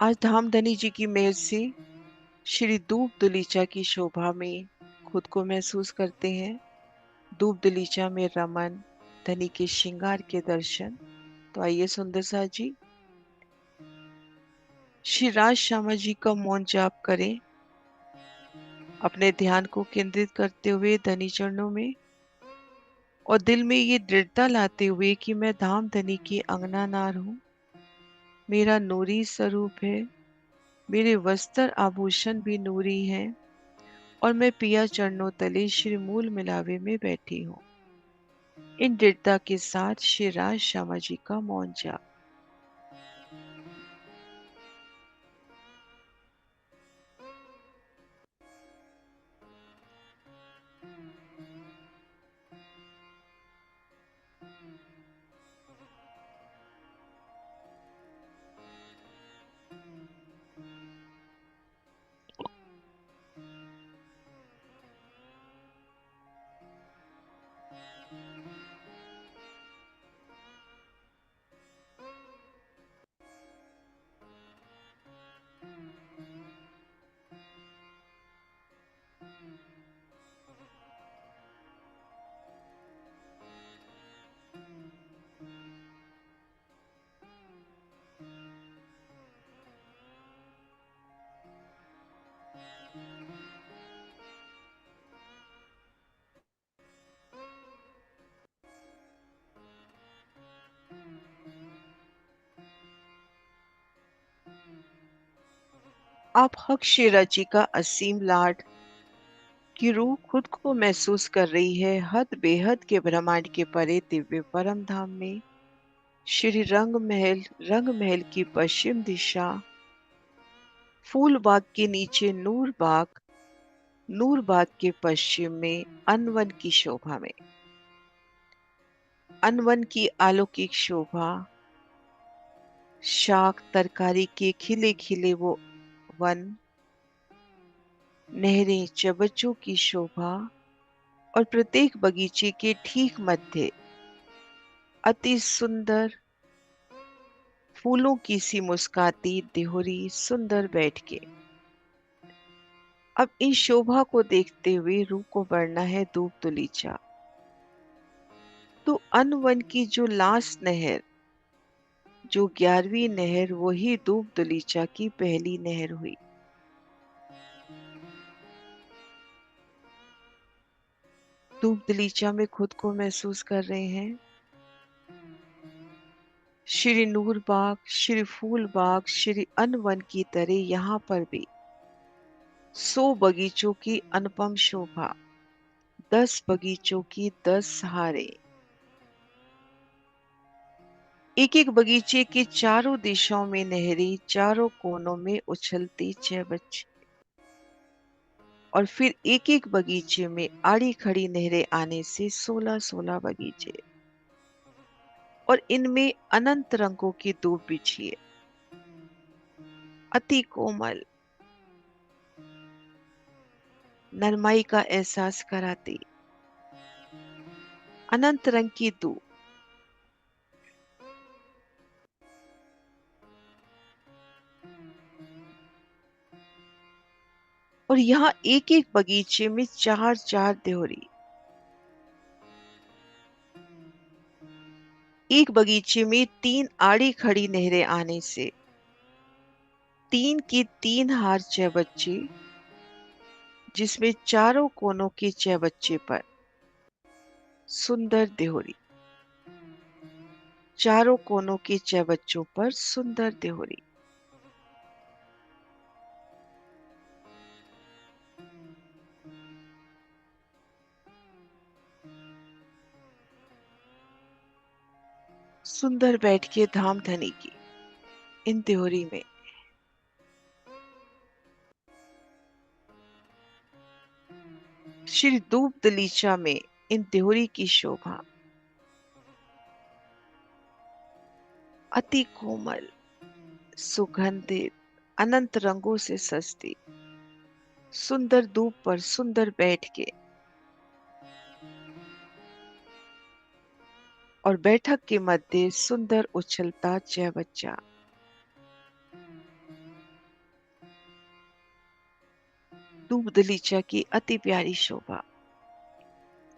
आज धामधनी जी की मेहर से श्री दूब दलीचा की शोभा में खुद को महसूस करते हैं। दूब दलीचा में रमन धनी के श्रृंगार के दर्शन। तो आइए सुंदर सा जी श्री राज श्यामा जी का मौन जाप करें, अपने ध्यान को केंद्रित करते हुए धनी चरणों में और दिल में ये दृढ़ता लाते हुए कि मैं धामधनी की अंगना नार हूँ। मेरा नूरी स्वरूप है, मेरे वस्त्र आभूषण भी नूरी हैं और मैं पिया चरणों तले श्री मूल मिलावे में बैठी हूँ। इन दृढ़ता के साथ श्री राज श्यामा जी का मौन जाप। आप हक शेरा जी का असीम लाड की रूह खुद को महसूस कर रही है हद बेहद के ब्रह्मांड के परे दिव्य परम धाम में। श्री रंग महल की पश्चिम दिशा, फूल बाग के नीचे नूर बाग के पश्चिम में अनवन की शोभा में, अनवन की अलौकिक शोभा, शाक तरकारी के खिले खिले वो वन, नहरें चबच्चों की शोभा और प्रत्येक बगीचे के ठीक मध्य अति सुंदर फूलों की सी मुस्काती देहोरी सुंदर बैठ के। अब इन शोभा को देखते हुए रूह को बढ़ना है दूब तुलीचा। तो अनवन की जो लास्ट नहर, जो 11वीं नहर, वही दूब तुलीचा की पहली नहर हुई। दूब तुलीचा में खुद को महसूस कर रहे हैं। श्री नूर बाग, श्री फूल बाग, श्री अनवन की तरह यहाँ पर भी 100 बगीचों की अनुपम शोभा, 10 बगीचों की 10 सहारे, एक एक बगीचे के चारों दिशाओं में नहरें, चारों कोनों में उछलती 6 बच्चे और फिर एक एक बगीचे में आड़ी खड़ी नहरें आने से 16-16 बगीचे और इनमें अनंत रंगों की दूब बिछी है, अति कोमल नरमाई का एहसास कराती अनंत रंग की दूब। और यहाँ एक एक बगीचे में 4-4 देहरी, एक बगीचे में 3 आड़ी खड़ी नहरें आने से 3 की 3 हार 6 बच्चे, जिसमें चारों कोनों के 6 बच्चे पर सुंदर देहोरी, चारों कोनों के 6 बच्चों पर सुंदर देहोरी। सुंदर बैठ के धाम धनी की इन देहोरी में श्री दूब दलीचा में इन देहोरी की शोभा, अति कोमल सुगंधित अनंत रंगों से सजती सुंदर दूब पर सुंदर बैठ के और बैठक के मध्य सुंदर उछलता 6 बच्चा। दूब दलीचा की अति प्यारी शोभा।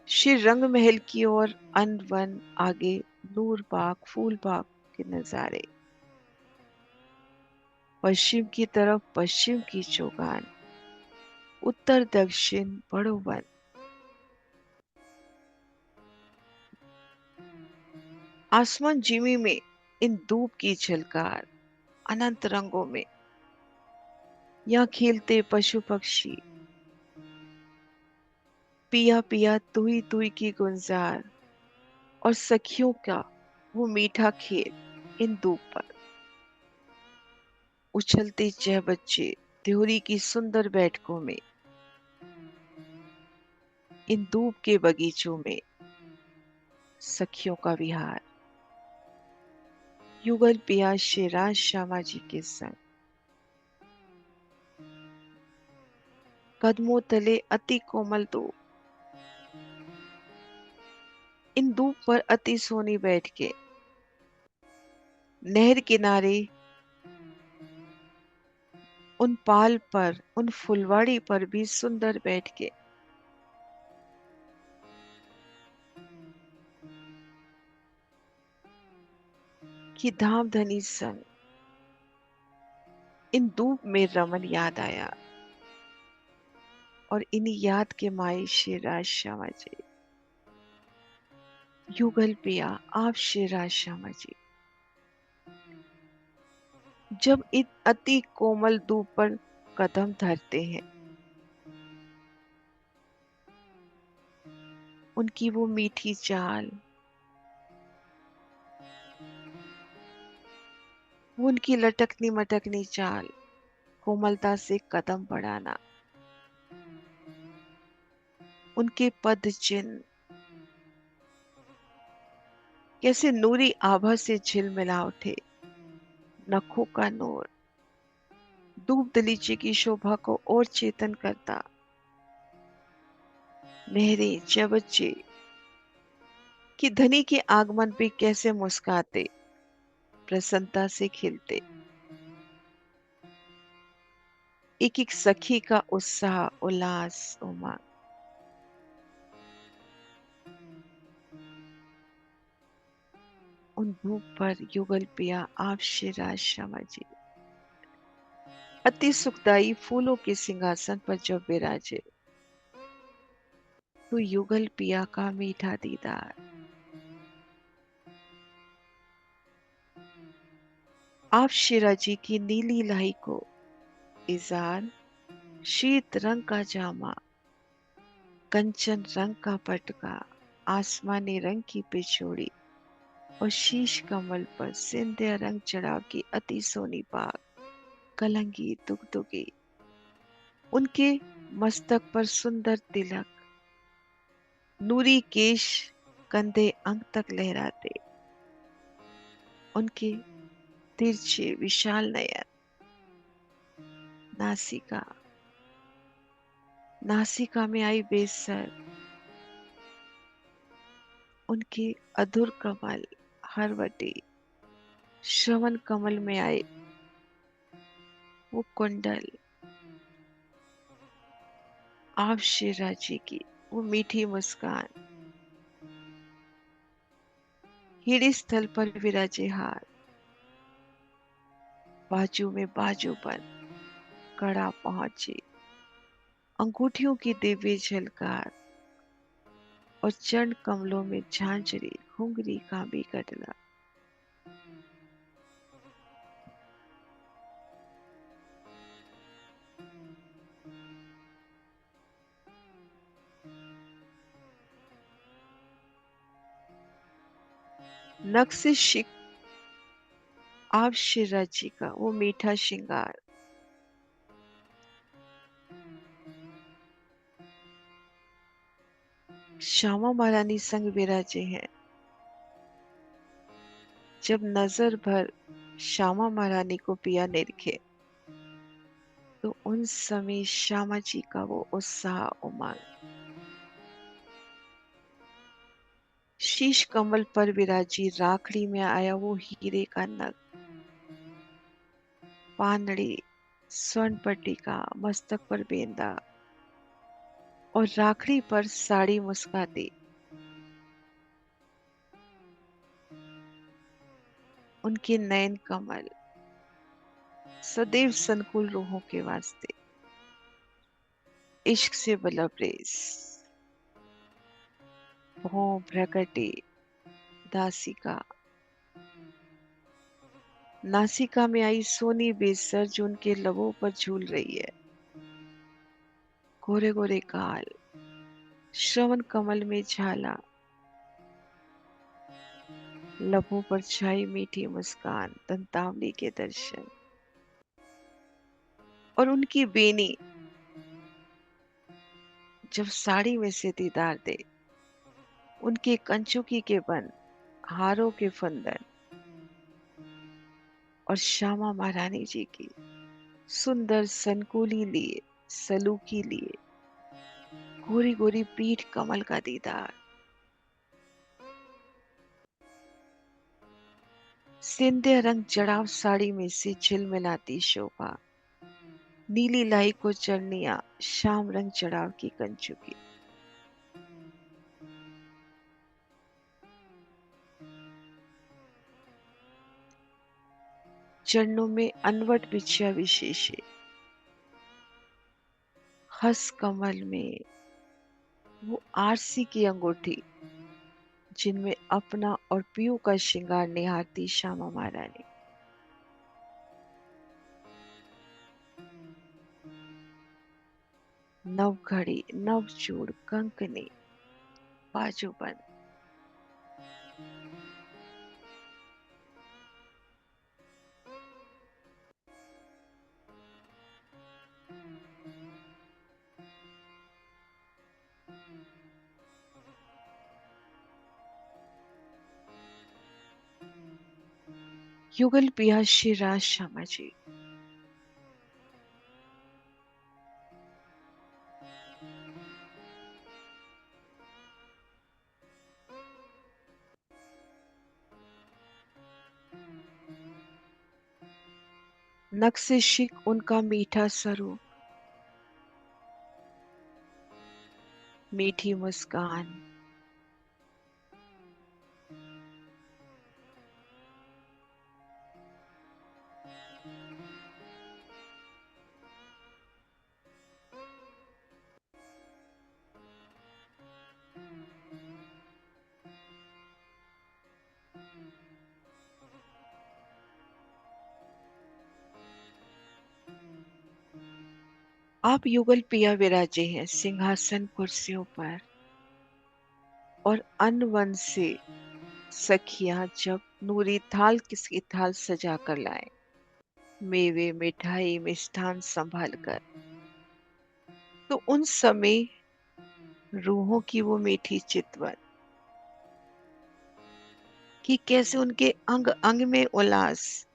श्री रंग महल की ओर अन वन आगे नूर बाग फूल बाग के नजारे। पश्चिम की तरफ पश्चिम की चौगान, उत्तर दक्षिण बड़ो वन। आसमान जिमी में इन धूप की झलकार, अनंत रंगों में यहाँ खेलते पशु पक्षी। पिया पिया तुई की गुलजार और सखियों का वो मीठा खेल इन धूप पर। उछलते चह बच्चे त्योरी की सुंदर बैठकों में, इन धूप के बगीचों में सखियों का विहार। युगल पिया शेराज श्यामा जी के संग, कदमों तले अति कोमल धूप। इन धूप पर अति सोनी बैठ के नहर किनारे, उन पाल पर उन फुलवाड़ी पर भी सुंदर बैठ के कि धाम धनी संग। इन धूप में रमन याद आया और इन्हीं याद के माई शेराज श्यामा जी। युगल पिया आप शेराज श्यामा जी, जब इन अति कोमल धूप पर कदम धरते हैं, उनकी वो मीठी चाल, वो उनकी लटकनी मटकनी चाल, कोमलता से कदम बढ़ाना, उनके पद चिन्ह कैसे नूरी आभा से झिलमिला उठे। नखों का नूर धूप दलीचे की शोभा को और चेतन करता। नहरें चबच्चे कि धनी के आगमन पे कैसे मुस्काते, प्रसन्नता से खिलते। एक एक सखी का उत्साह उल्लास उमंग। उन धूप पर युगल पिया आप शिराज शमा जी अति सुखदाई फूलों के सिंहासन पर जब विराजे, तो युगल पिया का मीठा दीदार। आप शिरा जी की नीली लाई को इजार, शीत रंग का जामा, कंचन रंग का पटका, आसमानी रंग की पिछोड़ी और शीश कमल पर सिंधिया रंग चढ़ाव की अति सोनी पाग, कलंगी दुगदुगी। उनके मस्तक पर सुंदर तिलक, नूरी केश कंधे अंग तक लहराते। उनके तिरछे विशाल नयन, नासिका नासिका में आई बेसर, उनके अधुर कमल हरवटी, श्रवण कमल में आए वो कुंडल। आप शेरा जी की वो मीठी मुस्कान, हीरे स्थल पर विराजे हार, बाजू में बाजू बन कड़ा पहुंचे, अंगूठियों की दिव्य झलकार और चरण कमलों में झांझरी घुंघरी का भी गडला। नख से शिक आप शेरा जी का वो मीठा श्रृंगार, श्यामा महारानी संग विराजे हैं। जब नजर भर श्यामा महारानी को पिया निरखे, तो उन समय श्यामा जी का वो उत्साह उमंग। शीश कमल पर विराजी राखड़ी में आया वो हीरे का नग, पानड़ी स्वर्ण पट्टिका मस्तक पर बेंदा, और राखड़ी पर साड़ी मुस्काती। उनके नयन कमल सदैव संकुल रूहों के वास्ते इश्क से बलबरेज। भों भ्रकटी दासिका, नासिका में आई सोनी बेसर जो उनके लबों पर झूल रही है। गोरे गोरे गाल, श्रवण कमल में झाला, लबों पर छाई मीठी मुस्कान, दंतावली के दर्शन। और उनकी बेनी जब साड़ी में से दीदार दे, उनके कंचुकी के बन, हारों के फंदन, और श्यामा महारानी जी की सुंदर सनकोली लिए, सलूकी लिए, गोरी गोरी पीठ कमल का दीदार। सिंध्य रंग जड़ाव साड़ी में से झिलमिलाती शोभा, नीली लाई को चरनिया, श्याम रंग जड़ाव की कंचुकी। चरणों में अनवट बिछिया विशेषे, हस कमल में वो आरसी की अंगूठी, जिनमें अपना और पियू का श्रृंगार निहारती श्यामा महारानी। नव घड़ी, नव चूड़, कंकनी, बाजूबंद। युगल पिया श्री राज श्यामा जी। नक से शिक उनका मीठा स्वरूप, मीठी मुस्कान, आप युगल पिया विराजे हैं सिंहासन कुर्सियों पर, और अन्न वन से सखियां जब नूरी थाल किसकी थाल सजा कर लाए, मेवे मिठाई मिष्ठान संभाल कर, तो उन समय रूहों की वो मीठी चितवन, कि कैसे उनके अंग अंग में उल्लास,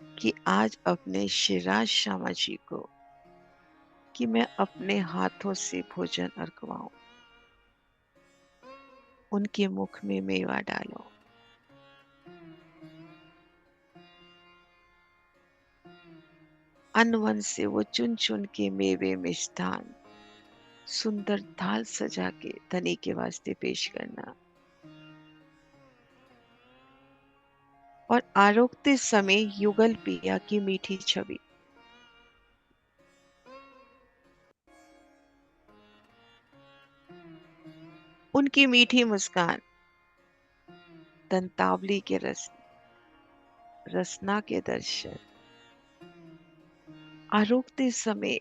कि आज अपने शिराज श्यामा जी को कि मैं अपने हाथों से भोजन अर्पवाऊं, उनके मुख में मेवा डालूं। अनवन से वो चुन चुन के मेवे मिष्ठान सुंदर थाल सजा के धनी के वास्ते पेश करना, और आरोगते समय युगल पिया की मीठी छवि, उनकी मीठी मुस्कान, दंतावली के रसना के दर्शन, आरोगते समय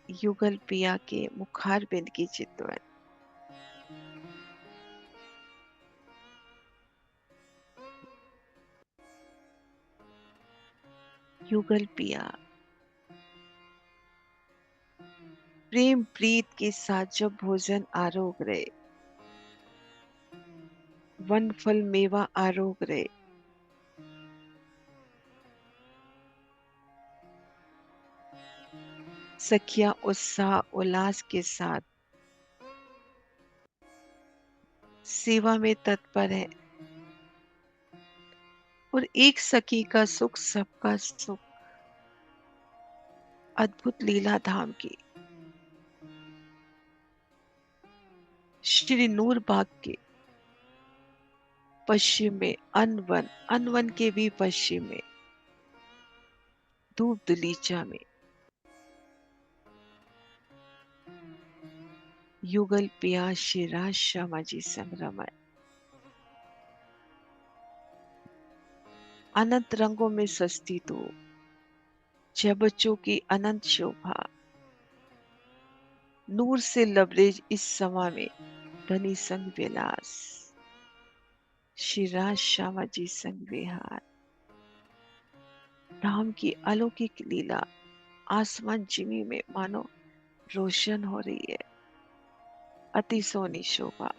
युगल पिया के मुखार बिंद की चितवन। युगल पिया प्रेम प्रीत के साथ जब भोजन आरोग रहे, वन फल मेवा आरोग रहे, सखिया उत्साह उल्लास के साथ सेवा में तत्पर है, और एक सखी का सुख सबका सुख, अद्भुत लीला धाम की। श्री नूर बाग के पश्चिम में अनवन, अनवन के भी पश्चिम में धूप दलीचा में युगल पिया श्री राज श्यामाजी संग्रामय। अनंत रंगों में सस्ती तू, छह बच्चों की अनंत शोभा, नूर से लबरेज इस समा में धनी संग विलास, श्री राज श्यामाजी संग विहार। राम की अलौकिक लीला आसमान जिमी में मानो रोशन हो रही है। अति सोनी शोभा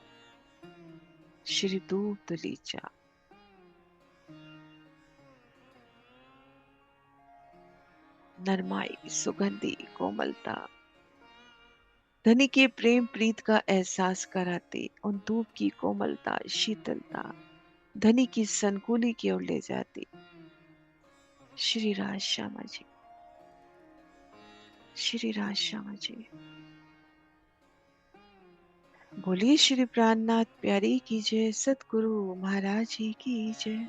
श्री दूब दलीचा। नरमाई सुगंधी कोमलता धनी के प्रेम प्रीत का एहसास कराते, उन धूप की कोमलता शीतलता धनी की संकुली की ओर ले जाती। श्री राज श्यामा जी, श्री राज श्यामा जी। बोलिए श्री प्राणनाथ प्यारी की जय, सतगुरु महाराज जी की जय।